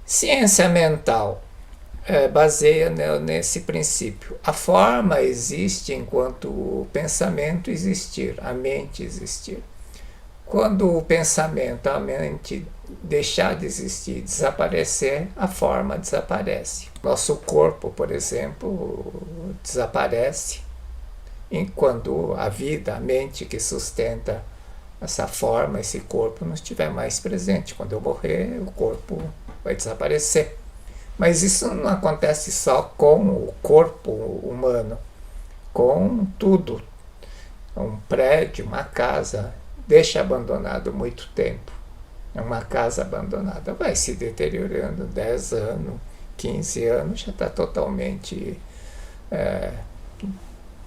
Ciência mental baseia nesse princípio. A forma existe enquanto o pensamento existir, a mente existir. Quando o pensamento, a mente deixar de existir, desaparecer, a forma desaparece. Nosso corpo, por exemplo, desaparece enquanto a vida, a mente que sustenta essa forma, esse corpo não estiver mais presente. Quando eu morrer, o corpo vai desaparecer. Mas isso não acontece só com o corpo humano, com tudo. Um prédio, uma casa, deixa abandonado muito tempo. Uma casa abandonada vai se deteriorando, 10 anos, 15 anos, já está totalmente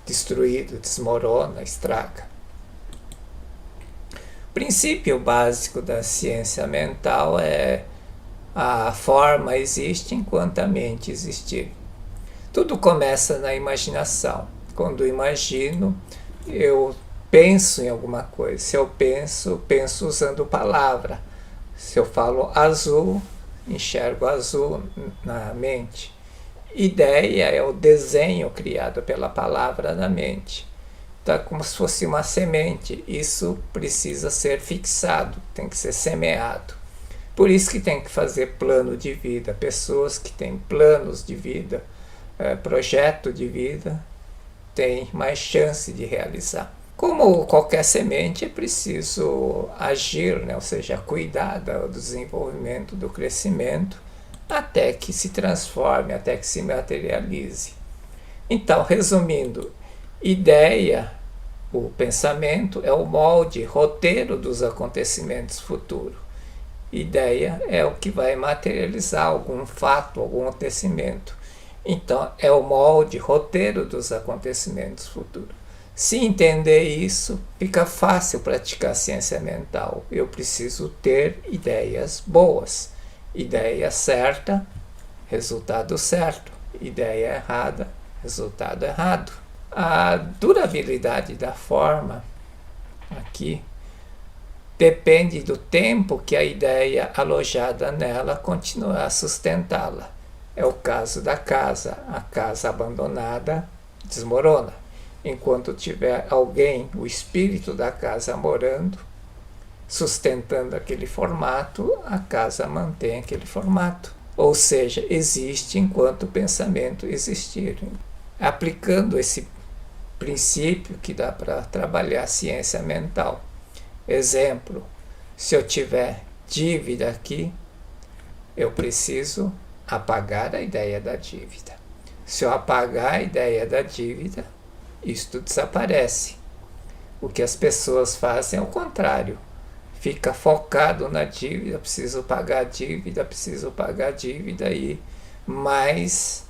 destruído, desmorona, estraga. O princípio básico da ciência mental é: a forma existe enquanto a mente existir. Tudo começa na imaginação. Quando eu imagino, eu penso em alguma coisa. Se eu penso usando palavra. Se eu falo azul, enxergo azul na mente. Ideia é o desenho criado pela palavra na mente. Então é como se fosse uma semente. Isso precisa ser fixado, tem que ser semeado. Por isso que tem que fazer plano de vida. Pessoas que têm planos de vida, projeto de vida, têm mais chance de realizar. Como qualquer semente, é preciso agir, ou seja, cuidar do desenvolvimento, do crescimento, até que se transforme, até que se materialize. Então, resumindo, ideia, o pensamento, é o molde, roteiro dos acontecimentos futuros. Ideia é o que vai materializar algum fato, algum acontecimento. Então, é o molde, roteiro dos acontecimentos futuros. Se entender isso, fica fácil praticar ciência mental. Eu preciso ter ideias boas. Ideia certa, resultado certo. Ideia errada, resultado errado. A durabilidade da forma aqui depende do tempo que a ideia alojada nela continuar a sustentá-la. É o caso da casa. A casa abandonada desmorona. Enquanto tiver alguém, o espírito da casa morando, sustentando aquele formato, a casa mantém aquele formato. Ou seja, existe enquanto o pensamento existir. Aplicando esse princípio que dá para trabalhar a ciência mental. Exemplo, se eu tiver dívida aqui, eu preciso apagar a ideia da dívida. Se eu apagar a ideia da dívida, isto desaparece. O que as pessoas fazem é o contrário. Fica focado na dívida, preciso pagar a dívida, mas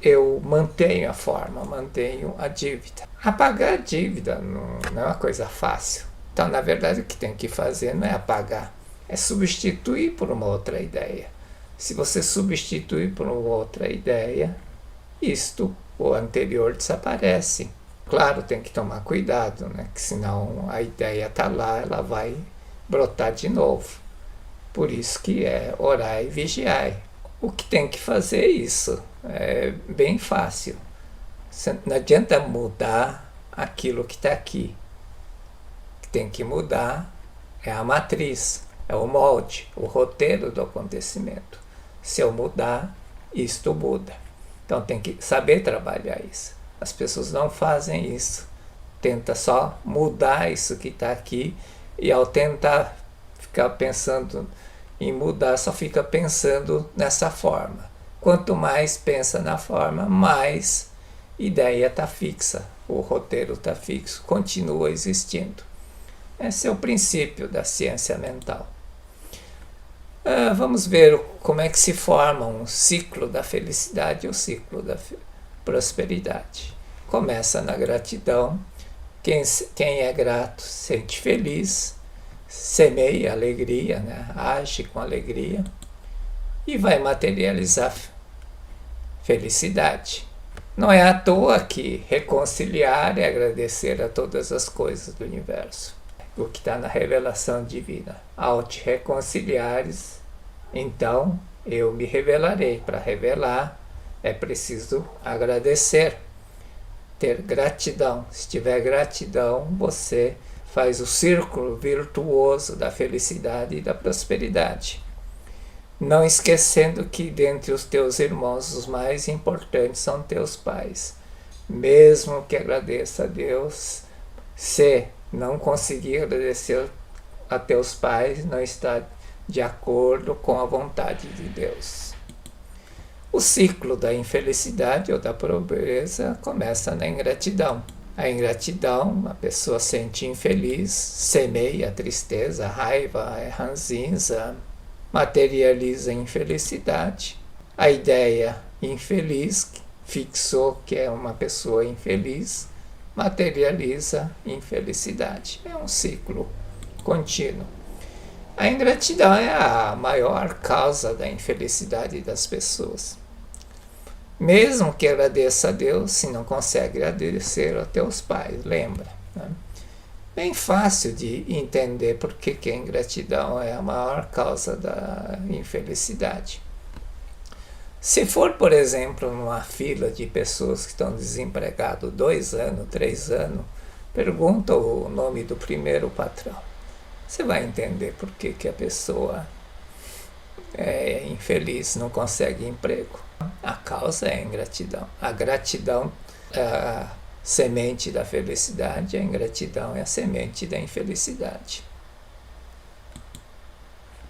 eu mantenho a forma, mantenho a dívida. Apagar a dívida não é uma coisa fácil. Então, na verdade, o que tem que fazer não é apagar, é substituir por uma outra ideia. Se você substituir por uma outra ideia, o anterior desaparece. Claro, tem que tomar cuidado, que senão a ideia está lá, ela vai brotar de novo. Por isso que é orar e vigiar. O que tem que fazer é isso. É bem fácil. Não adianta mudar aquilo que está aqui. O que tem que mudar é a matriz, é o molde, o roteiro do acontecimento. Se eu mudar, isto muda. Então tem que saber trabalhar isso. As pessoas não fazem isso. Tenta só mudar isso que está aqui e ao tentar ficar pensando em mudar, só fica pensando nessa forma. Quanto mais pensa na forma, mais ideia está fixa, o roteiro está fixo, continua existindo. Esse é o princípio da ciência mental. Vamos ver como é que se forma um ciclo da felicidade e o ciclo da prosperidade. Começa na gratidão. Quem é grato sente feliz, semeia alegria, age com alegria e vai materializar felicidade. Não é à toa que reconciliar é agradecer a todas as coisas do universo. O que está na revelação divina. Ao te reconciliares, Então eu me revelarei. Para revelar é preciso agradecer, ter gratidão. Se tiver gratidão, você faz o círculo virtuoso da felicidade e da prosperidade. Não esquecendo que dentre os teus irmãos os mais importantes são teus pais. Mesmo que agradeça a Deus, se não conseguir agradecer a teus pais, não está de acordo com a vontade de Deus. O ciclo da infelicidade ou da pobreza começa na ingratidão. A ingratidão, a pessoa sente infeliz, semeia tristeza, raiva, ranzinza, materializa infelicidade. A ideia infeliz fixou que é uma pessoa infeliz, materializa infelicidade. É um ciclo contínuo. A ingratidão é a maior causa da infelicidade das pessoas. Mesmo que agradeça a Deus, se não consegue agradecer aos teus pais, lembra? Né? Bem fácil de entender por que a ingratidão é a maior causa da infelicidade. Se for, por exemplo, numa fila de pessoas que estão desempregadas 2 anos, 3 anos, pergunta o nome do primeiro patrão. Você vai entender por que a pessoa é infeliz, não consegue emprego. A causa é a ingratidão. A gratidão é a semente da felicidade, a ingratidão é a semente da infelicidade.